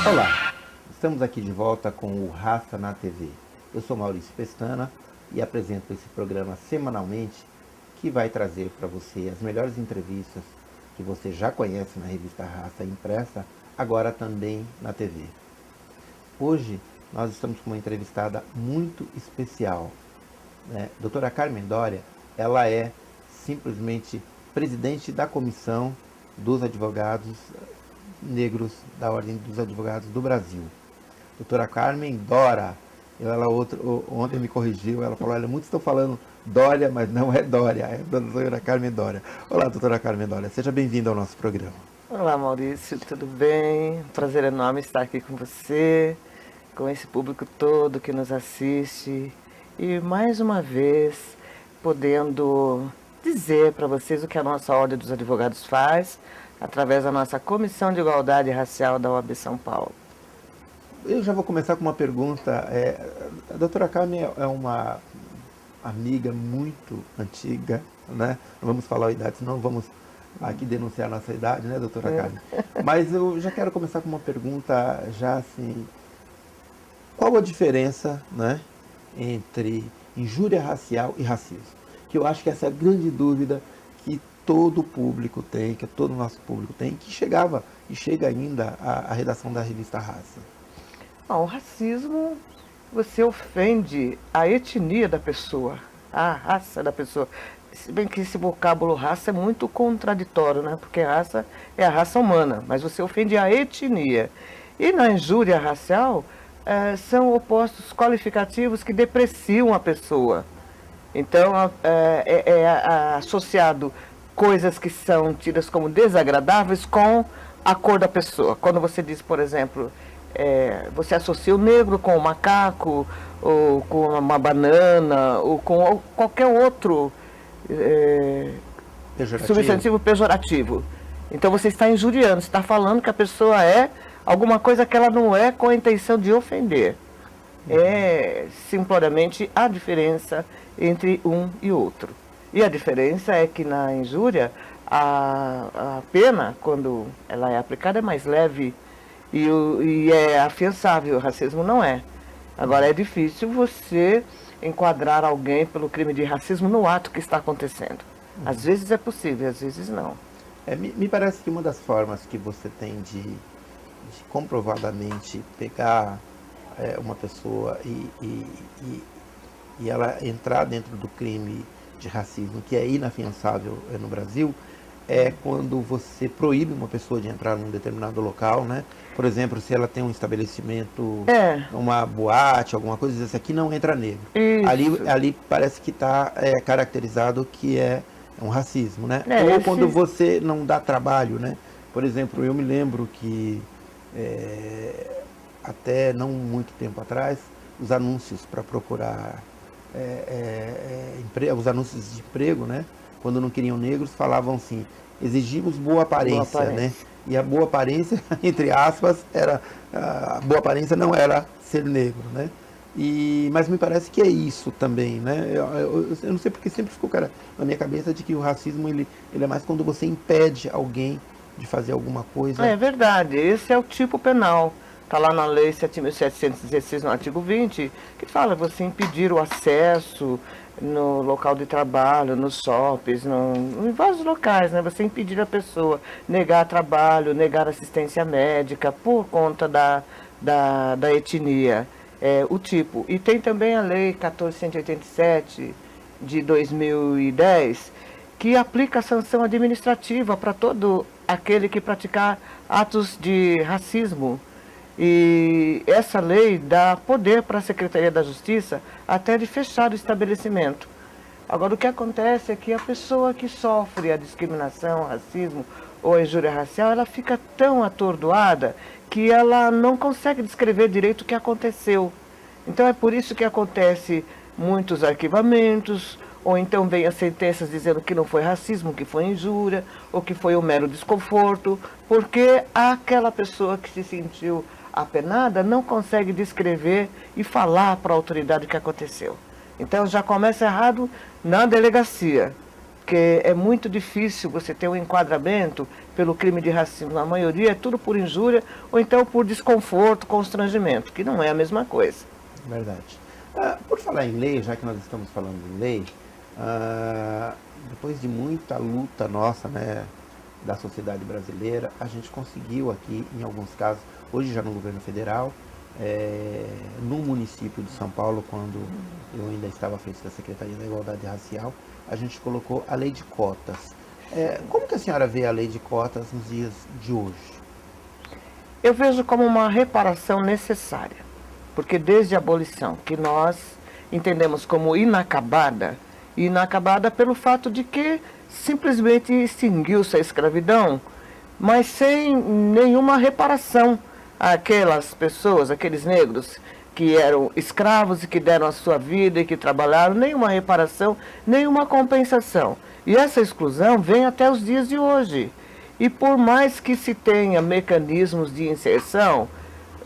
Olá, estamos aqui de volta com o Raça na TV. Eu sou Maurício Pestana e apresento esse programa semanalmente que vai trazer para você as melhores entrevistas que você já conhece na revista Raça impressa, agora também na TV. Hoje nós estamos com uma entrevistada muito especial, né? Doutora Carmen Doria, ela é simplesmente presidente da Comissão dos Advogados Negros da Ordem dos Advogados do Brasil. Doutora Carmen Dora, ontem me corrigiu, ela falou, olha, muitos estão falando Dória, mas não é Dória, é a doutora Carmen Dora. Olá, doutora Carmen Dora, seja bem-vinda ao nosso programa. Olá, Maurício, tudo bem? Prazer enorme estar aqui com você, com esse público todo que nos assiste e mais uma vez podendo dizer para vocês o que a nossa Ordem dos Advogados faz através da nossa Comissão de Igualdade Racial da OAB São Paulo. Eu já vou começar com uma pergunta. A doutora Carmen é uma amiga muito antiga, né? Não vamos falar a idade, senão vamos aqui denunciar a nossa idade, né, doutora Carmen? Mas eu já quero começar com uma pergunta, já assim, qual a diferença, né, entre injúria racial e racismo? Que eu acho que essa é a grande dúvida que todo o público tem, que todo o nosso público tem, que chegava e chega ainda à redação da revista Raça. O racismo, você ofende a etnia da pessoa, a raça da pessoa. Se bem que esse vocábulo raça é muito contraditório, né? Porque raça é a raça humana, mas você ofende a etnia. E na injúria racial, são opostos qualificativos que depreciam a pessoa. Então, associado coisas que são tidas como desagradáveis com a cor da pessoa. Quando você diz, por exemplo, você associa o negro com o macaco, ou com uma banana, ou com qualquer outro substantivo pejorativo. Então você está injuriando, você está falando que a pessoa é alguma coisa que ela não é com a intenção de ofender. É simplesmente a diferença entre um e outro. E a diferença é que na injúria, a pena, quando ela é aplicada, é mais leve e é afiançável. O racismo não é. Agora, é difícil você enquadrar alguém pelo crime de racismo no ato que está acontecendo. Às vezes é possível, às vezes não. Me parece que uma das formas que você tem de comprovadamente pegar uma pessoa e ela entrar dentro do crime de racismo, que é inafiançável no Brasil, é quando você proíbe uma pessoa de entrar num determinado local, né? Por exemplo, se ela tem um estabelecimento, uma boate, alguma coisa, diz assim, aqui não entra negro. Ali parece que está caracterizado que é um racismo, né? Ou quando você não dá trabalho, né? Por exemplo, eu me lembro que até não muito tempo atrás, os anúncios para procurar os anúncios de emprego, né? Quando não queriam negros, falavam assim, exigimos boa aparência, né? E a boa aparência, entre aspas, a boa aparência não era ser negro, né? Mas me parece que é isso também, né? Eu não sei porque sempre ficou na minha cabeça de que o racismo ele é mais quando você impede alguém de fazer alguma coisa. É verdade, esse é o tipo penal. Está lá na Lei 7.716, no artigo 20, que fala você impedir o acesso no local de trabalho, nos shoppings, em vários locais, né? Você impedir a pessoa, negar trabalho, negar assistência médica por conta da etnia, o tipo. E tem também a Lei 14.187 de 2010, que aplica a sanção administrativa para todo aquele que praticar atos de racismo. E essa lei dá poder para a Secretaria da Justiça até de fechar o estabelecimento. Agora, o que acontece é que a pessoa que sofre a discriminação, o racismo ou a injúria racial, ela fica tão atordoada que ela não consegue descrever direito o que aconteceu. Então, é por isso que acontece muitos arquivamentos, ou então vem as sentenças dizendo que não foi racismo, que foi injúria, ou que foi um mero desconforto, porque aquela pessoa que se sentiu apenada não consegue descrever e falar para a autoridade o que aconteceu. Então já começa errado na delegacia. porque é muito difícil você ter um enquadramento pelo crime de racismo. A maioria é tudo por injúria ou então por desconforto, constrangimento, que não é a mesma coisa. Verdade. Por falar em lei, já que nós estamos falando em lei, depois de muita luta nossa, né, da sociedade brasileira, a gente conseguiu aqui, em alguns casos, hoje já no governo federal, no município de São Paulo, quando eu ainda estava à frente da Secretaria da Igualdade Racial, a gente colocou a lei de cotas. Como que a senhora vê a lei de cotas nos dias de hoje? Eu vejo como uma reparação necessária, porque desde a abolição, que nós entendemos como inacabada pelo fato de que simplesmente extinguiu-se a escravidão, mas sem nenhuma reparação àquelas pessoas, aqueles negros que eram escravos e que deram a sua vida e que trabalharam, nenhuma reparação, nenhuma compensação. E essa exclusão vem até os dias de hoje. E por mais que se tenha mecanismos de inserção,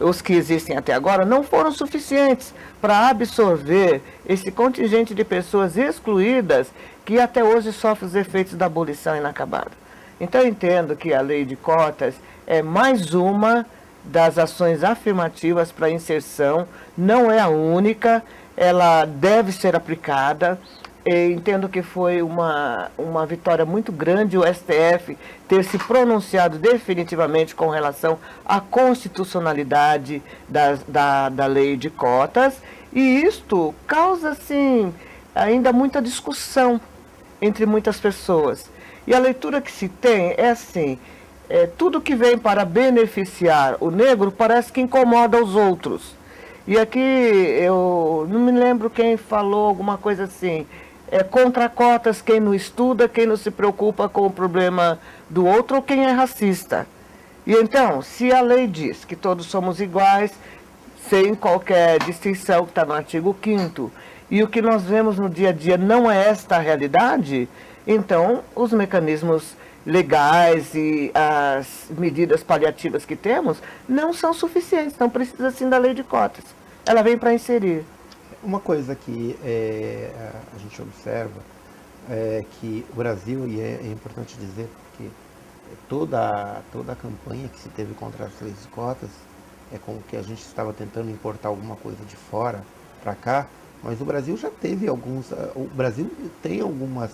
os que existem até agora não foram suficientes para absorver esse contingente de pessoas excluídas que até hoje sofrem os efeitos da abolição inacabada. Então eu entendo que a lei de cotas é mais uma das ações afirmativas para a inserção, não é a única, ela deve ser aplicada. Eu entendo que foi uma vitória muito grande o STF ter se pronunciado definitivamente com relação à constitucionalidade da lei de cotas, e isto causa, assim, ainda muita discussão entre muitas pessoas. E a leitura que se tem é assim, tudo que vem para beneficiar o negro parece que incomoda os outros. E aqui eu não me lembro quem falou alguma coisa assim, contra cotas quem não estuda, quem não se preocupa com o problema do outro ou quem é racista. E então, se a lei diz que todos somos iguais, sem qualquer distinção, que está no artigo 5º, e o que nós vemos no dia a dia não é esta a realidade, então os mecanismos legais e as medidas paliativas que temos não são suficientes, então precisa sim da lei de cotas. Ela vem para inserir. Uma coisa que a gente observa é que o Brasil, e é importante dizer que toda a campanha que se teve contra as leis de cotas é como que a gente estava tentando importar alguma coisa de fora para cá, mas o Brasil já teve o Brasil tem algumas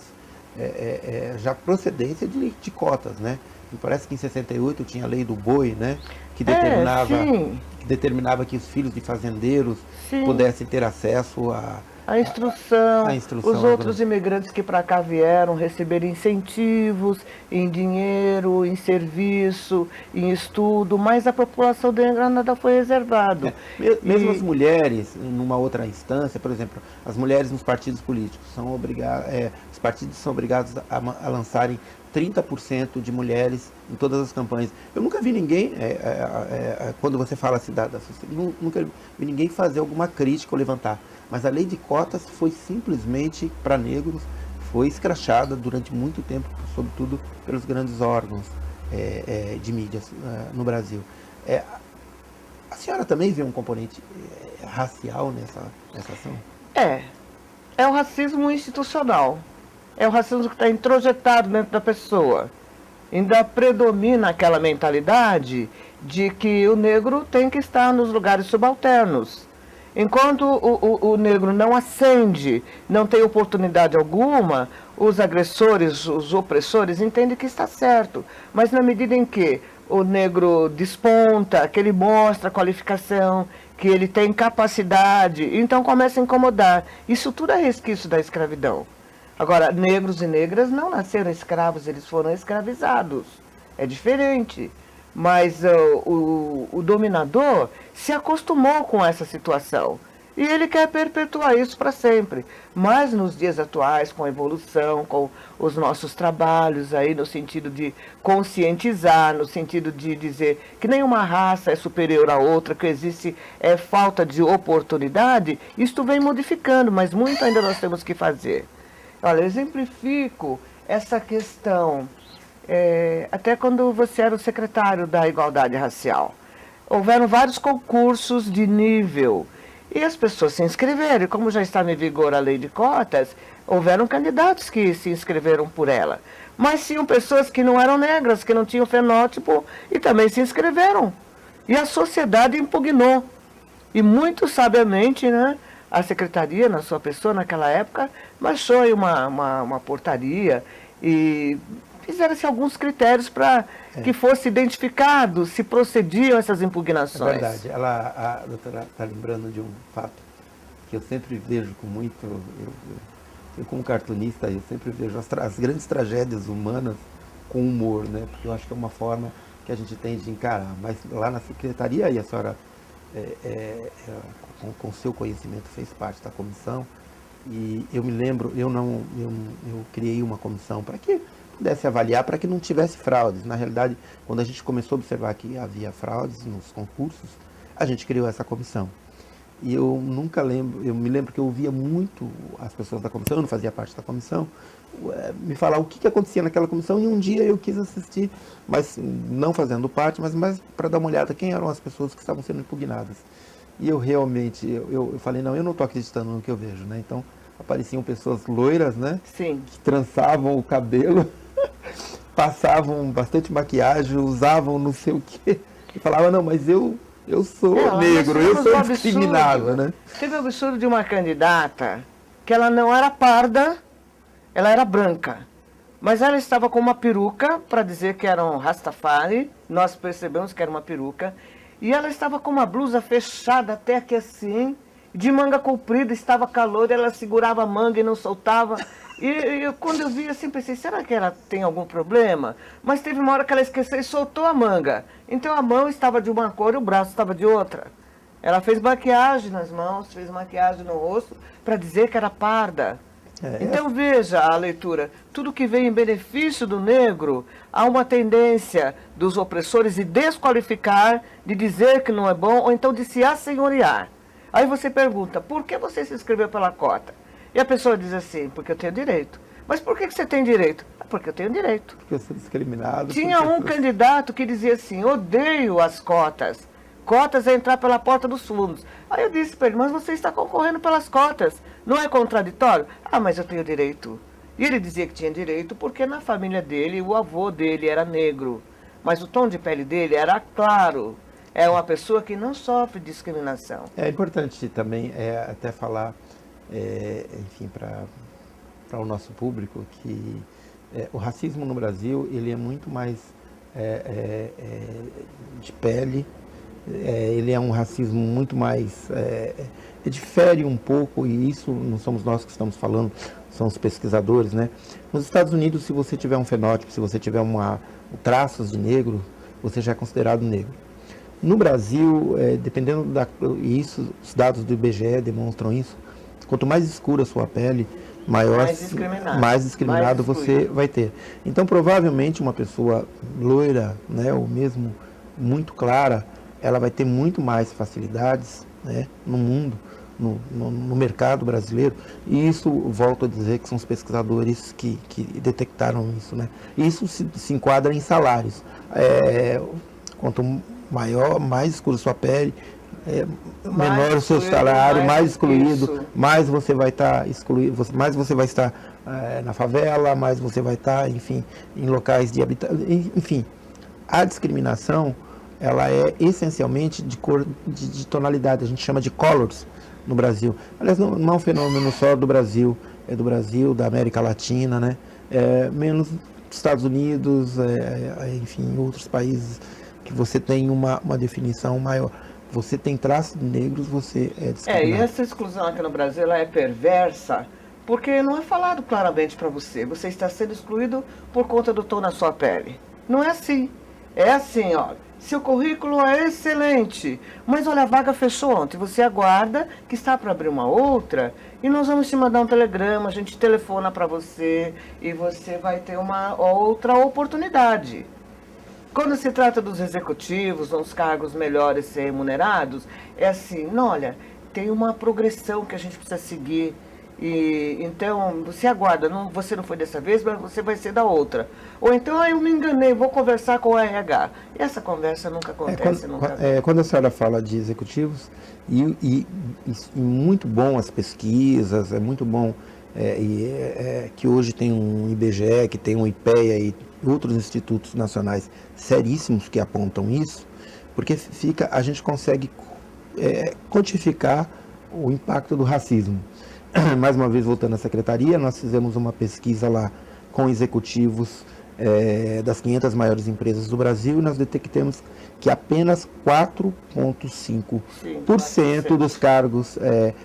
já procedência de cotas, né? E parece que em 68 tinha a lei do boi, né? Que determinava que os filhos de fazendeiros pudessem ter acesso a instrução, os outros né? imigrantes que para cá vieram receber incentivos em dinheiro, em serviço, em estudo, mas a população negra nada foi reservado. Mesmo as mulheres, numa outra instância, por exemplo, as mulheres nos partidos políticos são obrigadas, os partidos são obrigados a lançarem 30% de mulheres em todas as campanhas. Eu nunca vi ninguém, quando você fala assim nunca vi ninguém fazer alguma crítica ou levantar. Mas a lei de cotas foi simplesmente para negros, foi escrachada durante muito tempo, sobretudo pelos grandes órgãos de mídias no Brasil. A senhora também vê um componente racial nessa ação? É o racismo institucional. É o racismo que está introjetado dentro da pessoa. Ainda predomina aquela mentalidade de que o negro tem que estar nos lugares subalternos. Enquanto o negro não ascende, não tem oportunidade alguma, os agressores, os opressores entendem que está certo. Mas na medida em que o negro desponta, que ele mostra qualificação, que ele tem capacidade, então começa a incomodar. Isso tudo é resquício da escravidão. Agora, negros e negras não nasceram escravos, eles foram escravizados. É diferente. Mas o dominador se acostumou com essa situação. E ele quer perpetuar isso para sempre. Mas nos dias atuais, com a evolução, com os nossos trabalhos aí, no sentido de conscientizar, no sentido de dizer que nenhuma raça é superior à outra, que existe falta de oportunidade, isto vem modificando, mas muito ainda nós temos que fazer. Olha, eu exemplifico essa questão, até quando você era o secretário da Igualdade Racial. Houveram vários concursos de nível E as pessoas se inscreveram, e como já estava em vigor a lei de cotas, houveram candidatos que se inscreveram por ela. Mas tinham pessoas que não eram negras, que não tinham fenótipo, e também se inscreveram. E a sociedade impugnou. E muito sabiamente, né, a secretaria, na sua pessoa, naquela época, baixou aí uma portaria e fizeram-se alguns critérios para que fosse identificado se procediam essas impugnações. É verdade. A doutora está lembrando de um fato que eu sempre vejo com muito... Eu como cartunista, eu sempre vejo as grandes tragédias humanas com humor, né? Porque eu acho que é uma forma que a gente tem de encarar. Mas lá na secretaria, e a senhora, com seu conhecimento, fez parte da comissão, e eu me lembro, eu criei uma comissão para que pudesse avaliar, para que não tivesse fraudes. Na realidade, quando a gente começou a observar que havia fraudes nos concursos, a gente criou essa comissão. E eu me lembro que eu ouvia muito as pessoas da comissão, eu não fazia parte da comissão, me falar o que acontecia naquela comissão, e um dia eu quis assistir, mas não fazendo parte, mas para dar uma olhada quem eram as pessoas que estavam sendo impugnadas. E eu realmente, eu falei, não, eu não estou acreditando no que eu vejo, né? Então apareciam pessoas loiras, né? Sim. Que trançavam o cabelo, passavam bastante maquiagem, usavam não sei o quê, e falavam, não, mas eu sou negro, eu sou discriminado, né? Teve o absurdo de uma candidata que ela não era parda, ela era branca. Mas ela estava com uma peruca, para dizer que era um Rastafari, nós percebemos que era uma peruca, e ela estava com uma blusa fechada até aqui assim, de manga comprida, estava calor, ela segurava a manga e não soltava. E quando eu vi assim, pensei, será que ela tem algum problema? Mas teve uma hora que ela esqueceu e soltou a manga. Então a mão estava de uma cor e o braço estava de outra. Ela fez maquiagem nas mãos, fez maquiagem no rosto, para dizer que era parda. Então veja a leitura, tudo que vem em benefício do negro, há uma tendência dos opressores de desqualificar, de dizer que não é bom, ou então de se assenhorear. Aí você pergunta, por que você se inscreveu pela cota? E a pessoa diz assim, porque eu tenho direito. Mas por que você tem direito? Porque eu tenho direito. Porque eu sou discriminado. Tinha um candidato que dizia assim, odeio as cotas. Cotas é entrar pela porta dos fundos. Aí eu disse para ele, mas você está concorrendo pelas cotas. Não é contraditório? Ah, mas eu tenho direito. E ele dizia que tinha direito porque na família dele, o avô dele era negro. Mas o tom de pele dele era claro. É uma pessoa que não sofre discriminação. É importante também até falar, enfim, para o nosso público, que o racismo no Brasil ele é muito mais de pele, ele é um racismo muito mais... difere um pouco, e isso não somos nós que estamos falando, são os pesquisadores, né? Nos Estados Unidos, se você tiver um fenótipo, se você tiver traços de negro, você já é considerado negro. No Brasil, dependendo isso, os dados do IBGE demonstram isso, quanto mais escura a sua pele, mais discriminado você vai ter. Então, provavelmente, uma pessoa loira, né, ou mesmo muito clara, ela vai ter muito mais facilidades, né, no mundo, no mercado brasileiro, e isso, volto a dizer, que são os pesquisadores que detectaram isso, né? Isso se enquadra em salários. Quanto mais escura a sua pele, menor o seu salário, mais excluído, mais você vai estar excluído, mais você vai estar na favela, mais você vai estar, enfim, em locais de habitação, enfim. A discriminação, ela é essencialmente de cor, de tonalidade, a gente chama de colors no Brasil. Aliás, não é um fenômeno só do Brasil, é do Brasil, da América Latina, né? Menos dos Estados Unidos, enfim, outros países que você tem uma definição maior. Você tem traços negros, você é discriminado. E essa exclusão aqui no Brasil, ela é perversa, porque não é falado claramente para você. Você está sendo excluído por conta do tom da sua pele. Não é assim. É assim, ó. Seu currículo é excelente, mas olha, a vaga fechou ontem. Você aguarda que está para abrir uma outra e nós vamos te mandar um telegrama, a gente telefona para você e você vai ter uma outra oportunidade. Quando se trata dos executivos, uns cargos melhores ser remunerados, é assim, não, olha, tem uma progressão que a gente precisa seguir E então você aguarda, não, você não foi dessa vez, mas você vai ser da outra. Ou então, eu me enganei, vou conversar com o RH. E essa conversa nunca acontece, nunca. Quando a senhora fala de executivos, e muito bom as pesquisas, é muito bom que hoje tem um IBGE, que tem um IPEA e outros institutos nacionais seríssimos que apontam isso, porque a gente consegue quantificar o impacto do racismo. Mais uma vez, voltando à secretaria, nós fizemos uma pesquisa lá com executivos das 500 maiores empresas do Brasil e nós detectamos que apenas 4,5% dos cargos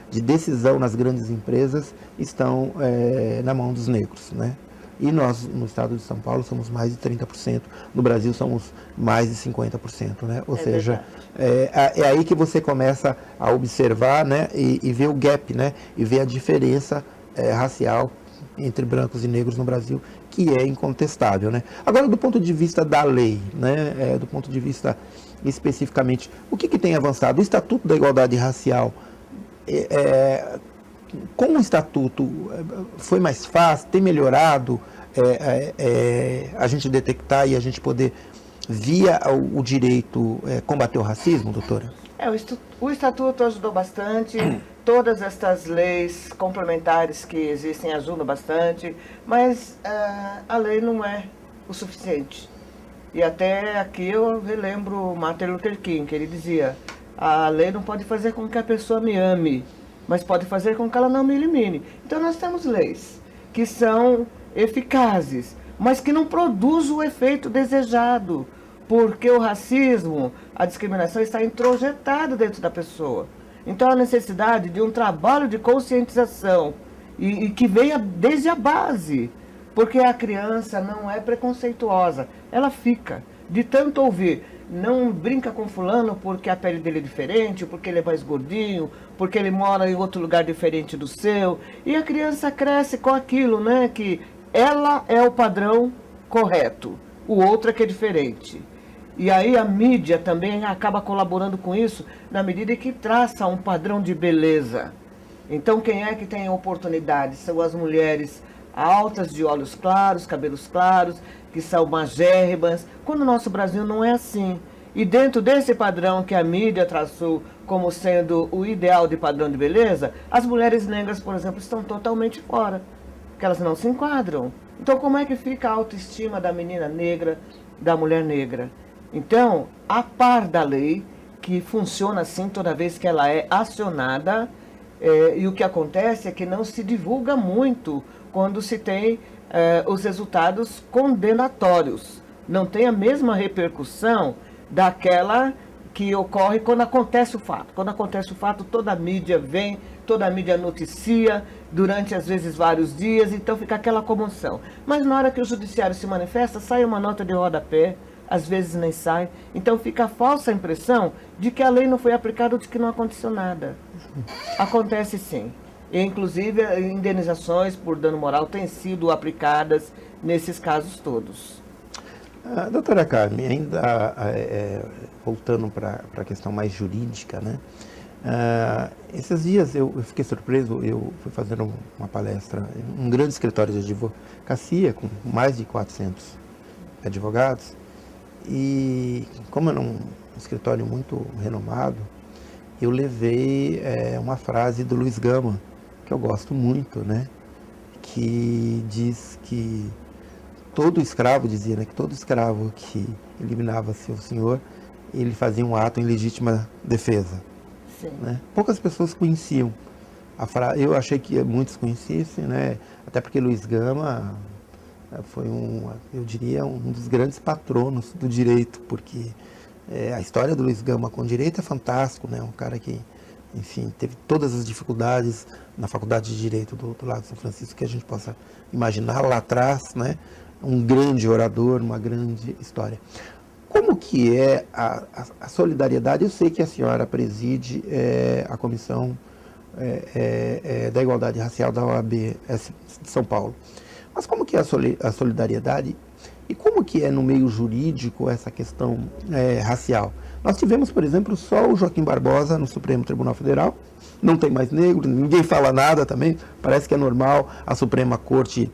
de decisão nas grandes empresas estão na mão dos negros, né? E nós, no estado de São Paulo, somos mais de 30%, no Brasil somos mais de 50%, né? Ou seja, é aí que você começa a observar, né? E ver o gap, né? E ver a diferença racial entre brancos e negros no Brasil, que é incontestável, né? Agora, do ponto de vista da lei, né? Do ponto de vista especificamente, o que tem avançado? O Estatuto da Igualdade Racial, com o Estatuto, foi mais fácil, tem melhorado a gente detectar e a gente poder, via o direito, combater o racismo, doutora? O Estatuto ajudou bastante, todas estas leis complementares que existem ajudam bastante, mas a lei não é o suficiente. E até aqui eu relembro Martin Luther King, que ele dizia: a lei não pode fazer com que a pessoa me ame, mas pode fazer com que ela não me elimine. Então nós temos leis que são eficazes, mas que não produzem o efeito desejado, porque o racismo, a discriminação está introjetada dentro da pessoa. Então a necessidade de um trabalho de conscientização e que venha desde a base, porque a criança não é preconceituosa, ela fica, de tanto ouvir, não brinca com fulano porque a pele dele é diferente, porque ele é mais gordinho, porque ele mora em outro lugar diferente do seu, e a criança cresce com aquilo, né, que ela é o padrão correto, o outro é que é diferente. E aí a mídia também acaba colaborando com isso, na medida que traça um padrão de beleza. Então quem é que tem oportunidade? São as mulheres altas, de olhos claros, cabelos claros, que são magérrimas, quando o nosso Brasil não é assim. E dentro desse padrão que a mídia traçou como sendo o ideal de padrão de beleza, as mulheres negras, por exemplo, estão totalmente fora, porque elas não se enquadram. Então como é que fica a autoestima da menina negra, da mulher negra? Então, a par da lei, que funciona assim toda vez que ela é acionada, e o que acontece é que não se divulga muito quando se tem os resultados condenatórios. Não tem a mesma repercussão daquela que ocorre quando acontece o fato. Quando acontece o fato, toda a mídia vem, toda a mídia noticia, durante às vezes vários dias, então fica aquela comoção. Mas na hora que o judiciário se manifesta, sai uma nota de rodapé, às vezes nem sai. Então fica a falsa impressão de que a lei não foi aplicada ou de que não aconteceu nada. Acontece sim. E, inclusive, indenizações por dano moral têm sido aplicadas nesses casos todos. Doutora Carmen, ainda voltando para a questão mais jurídica, né? Esses dias eu fiquei surpreso, eu fui fazendo uma palestra em um grande escritório de advocacia com mais de 400 advogados, e como era um escritório muito renomado, eu levei uma frase do Luiz Gama, que eu gosto muito, né? Que diz que todo escravo, dizia, né, que todo escravo que eliminava seu senhor, ele fazia um ato em legítima defesa. Sim. Né? Poucas pessoas conheciam a frase, eu achei que muitos conhecessem, né? Até porque Luiz Gama foi eu diria, um dos grandes patronos do direito, porque a história do Luiz Gama com o direito é fantástico, né? Um cara que, enfim, teve todas as dificuldades na faculdade de Direito do lado de São Francisco que a gente possa imaginar lá atrás, né? Um grande orador, uma grande história. Como que é a solidariedade? Eu sei que a senhora preside a Comissão da Igualdade Racial da OAB de São Paulo. Mas como que é a solidariedade e como que é no meio jurídico essa questão racial? Nós tivemos, por exemplo, só o Joaquim Barbosa no Supremo Tribunal Federal, não tem mais negro, ninguém fala nada também, parece que é normal a Suprema Corte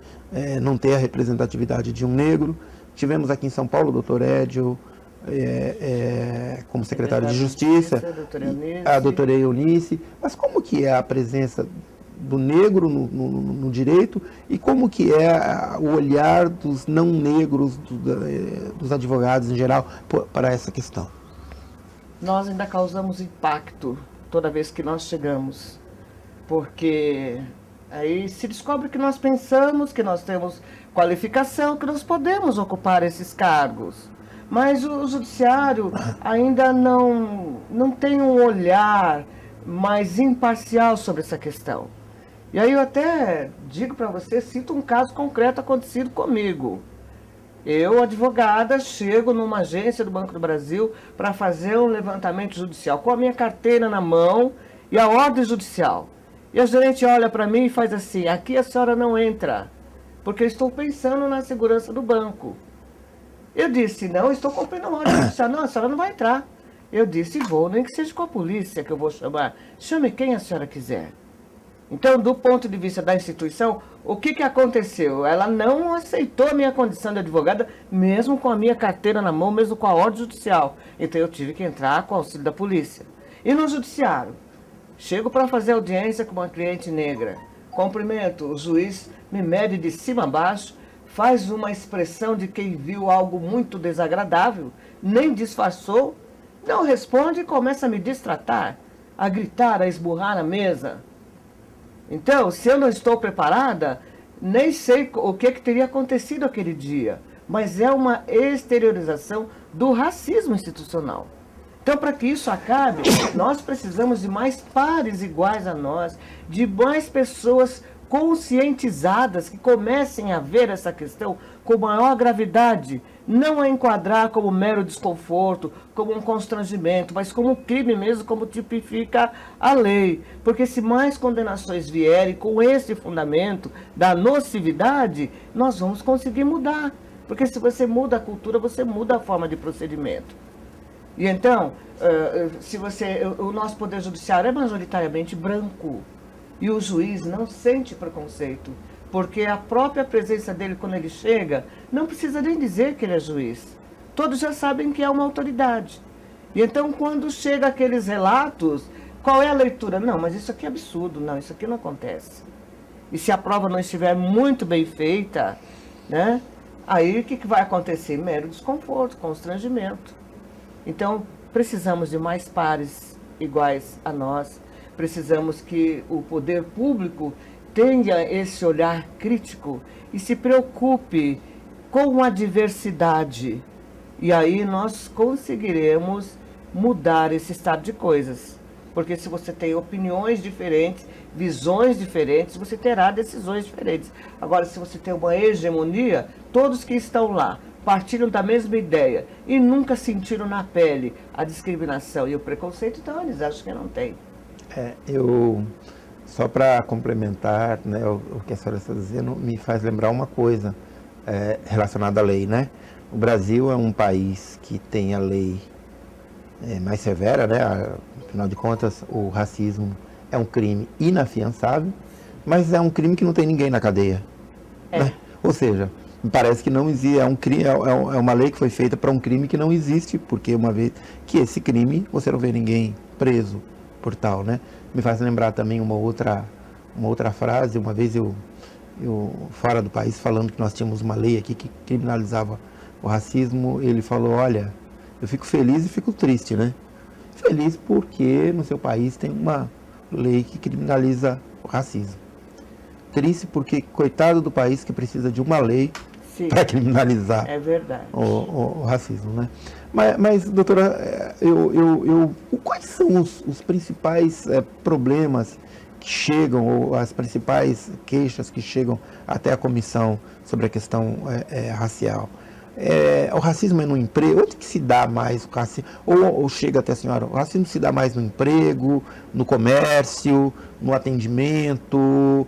não ter a representatividade de um negro. Tivemos aqui em São Paulo o doutor Edio, como secretário de Justiça, a doutora Eunice. Mas como que é a presença do negro no direito e como que é o olhar dos não negros, dos advogados em geral, para essa questão? Nós ainda causamos impacto toda vez que nós chegamos, porque aí se descobre que nós pensamos, que nós temos qualificação, que nós podemos ocupar esses cargos. Mas o judiciário ainda não tem um olhar mais imparcial sobre essa questão. E aí eu até digo para você, cito um caso concreto acontecido comigo. Eu, advogada, chego numa agência do Banco do Brasil para fazer um levantamento judicial com a minha carteira na mão e a ordem judicial. E a gerente olha para mim e faz assim: aqui a senhora não entra, porque eu estou pensando na segurança do banco. Eu disse: não, estou cumprindo a ordem judicial. Não, a senhora não vai entrar. Eu disse: vou, nem que seja com a polícia que eu vou chamar. Chame quem a senhora quiser. Então, do ponto de vista da instituição, o que aconteceu? Ela não aceitou a minha condição de advogada, mesmo com a minha carteira na mão, mesmo com a ordem judicial. Então, eu tive que entrar com o auxílio da polícia. E no judiciário? Chego para fazer audiência com uma cliente negra. Cumprimento, o juiz me mede de cima a baixo, faz uma expressão de quem viu algo muito desagradável, nem disfarçou, não responde e começa a me destratar, a gritar, a esburrar na mesa. Então, se eu não estou preparada, nem sei o que teria acontecido aquele dia, mas é uma exteriorização do racismo institucional. Então, para que isso acabe, nós precisamos de mais pares iguais a nós, de mais pessoas conscientizadas que comecem a ver essa questão com maior gravidade, não a enquadrar como mero desconforto, como um constrangimento, mas como um crime mesmo, como tipifica a lei. Porque se mais condenações vierem com esse fundamento da nocividade, nós vamos conseguir mudar. Porque se você muda a cultura, você muda a forma de procedimento. E então, o nosso poder judiciário é majoritariamente branco. E o juiz não sente preconceito, porque a própria presença dele quando ele chega, não precisa nem dizer que ele é juiz. Todos já sabem que é uma autoridade. E então, quando chega aqueles relatos, qual é a leitura? Não, mas isso aqui é absurdo, não, isso aqui não acontece. E se a prova não estiver muito bem feita, né, aí o que vai acontecer? Mero desconforto, constrangimento. Então, precisamos de mais pares iguais a nós. Precisamos que o poder público tenha esse olhar crítico e se preocupe com a diversidade. E aí nós conseguiremos mudar esse estado de coisas. Porque se você tem opiniões diferentes, visões diferentes, você terá decisões diferentes. Agora, se você tem uma hegemonia, todos que estão lá partilham da mesma ideia e nunca sentiram na pele a discriminação e o preconceito, então eles acham que não tem. Só para complementar, né, o que a senhora está dizendo, me faz lembrar uma coisa relacionada à lei, né? O Brasil é um país que tem a lei mais severa, né? Afinal de contas, o racismo é um crime inafiançável, mas é um crime que não tem ninguém na cadeia. Né? Ou seja, me parece que não existe, é uma lei que foi feita para um crime que não existe, porque uma vez que esse crime, você não vê ninguém preso por tal, né? Me faz lembrar também uma outra frase. Uma vez eu fora do país, falando que nós tínhamos uma lei aqui que criminalizava o racismo, ele falou: olha, eu fico feliz e fico triste, né? Feliz porque no seu país tem uma lei que criminaliza o racismo. Triste porque, coitado do país que precisa de uma lei para criminalizar o racismo, né? Mas doutora, quais são os principais problemas que chegam, ou as principais queixas que chegam até a comissão sobre a questão racial? O racismo é no emprego? Onde que se dá mais o racismo? Ou chega até a senhora, o racismo se dá mais no emprego, no comércio, no atendimento,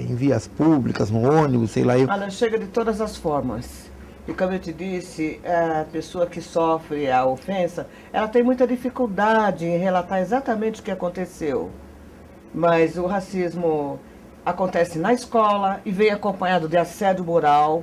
em vias públicas, no ônibus, sei lá. Olha, chega de todas as formas. E como eu te disse, a pessoa que sofre a ofensa, ela tem muita dificuldade em relatar exatamente o que aconteceu. Mas o racismo acontece na escola e vem acompanhado de assédio moral,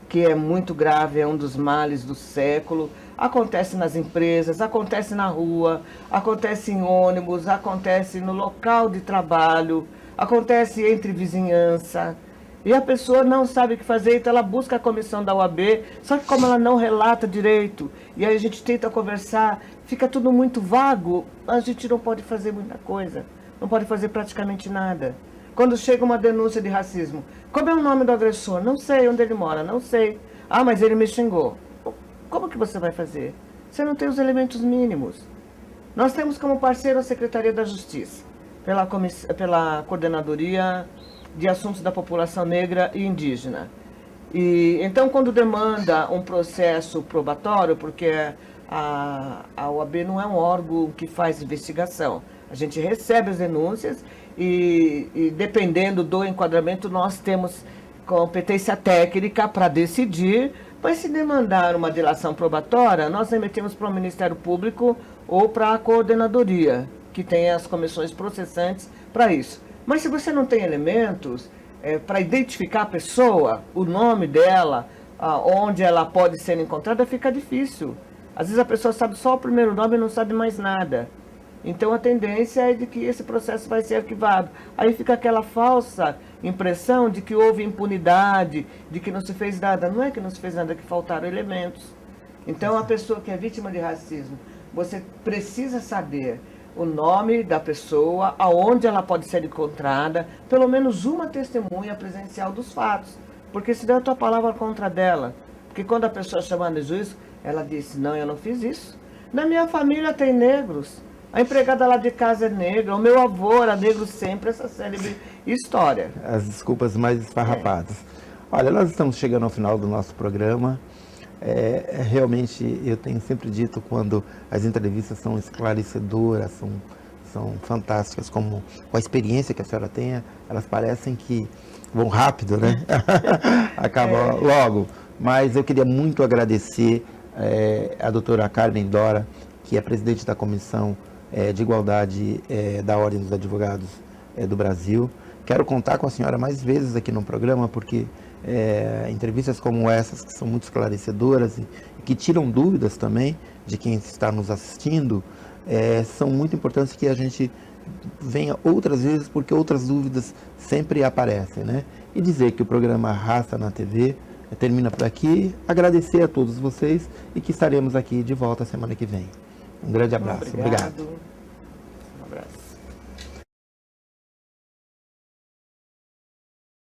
que é muito grave, é um dos males do século. Acontece nas empresas, acontece na rua, acontece em ônibus, acontece no local de trabalho, acontece entre vizinhança. E a pessoa não sabe o que fazer, então ela busca a comissão da OAB, só que como ela não relata direito, e aí a gente tenta conversar, fica tudo muito vago, a gente não pode fazer muita coisa, não pode fazer praticamente nada. Quando chega uma denúncia de racismo, como é o nome do agressor? Não sei onde ele mora, não sei. Ah, mas ele me xingou. Como que você vai fazer? Você não tem os elementos mínimos. Nós temos como parceiro a Secretaria da Justiça, pela Coordenadoria de Assuntos da População Negra e Indígena. E então, quando demanda um processo probatório, porque a OAB não é um órgão que faz investigação, a gente recebe as denúncias e dependendo do enquadramento, nós temos competência técnica para decidir. Mas se demandar uma delação probatória, nós remetemos para o Ministério Público ou para a Coordenadoria, que tem as comissões processantes para isso. Mas se você não tem elementos para identificar a pessoa, o nome dela, onde ela pode ser encontrada, fica difícil. Às vezes a pessoa sabe só o primeiro nome e não sabe mais nada. Então a tendência é de que esse processo vai ser arquivado. Aí fica aquela falsa impressão de que houve impunidade, de que não se fez nada. Não é que não se fez nada, é que faltaram elementos. Então a pessoa que é vítima de racismo, você precisa saber o nome da pessoa, aonde ela pode ser encontrada, pelo menos uma testemunha presencial dos fatos. Porque senão é a tua palavra contra dela. Porque quando a pessoa chama de juízo, ela disse, não, eu não fiz isso. Na minha família tem negros. A empregada lá de casa é negra, o meu avô era negro sempre, essa célebre história. As desculpas mais esfarrapadas. Olha, nós estamos chegando ao final do nosso programa. Realmente, eu tenho sempre dito, quando as entrevistas são esclarecedoras, são fantásticas, como com a experiência que a senhora tem, elas parecem que vão rápido, né? Acaba logo. Mas eu queria muito agradecer a doutora Carmen Dora, que é presidente da Comissão de Igualdade da Ordem dos Advogados do Brasil. Quero contar com a senhora mais vezes aqui no programa, porque entrevistas como essas, que são muito esclarecedoras e que tiram dúvidas também de quem está nos assistindo, são muito importantes que a gente venha outras vezes, porque outras dúvidas sempre aparecem, né? E dizer que o programa Raça na TV termina por aqui. Agradecer a todos vocês e que estaremos aqui de volta semana que vem. Um grande abraço. Obrigado.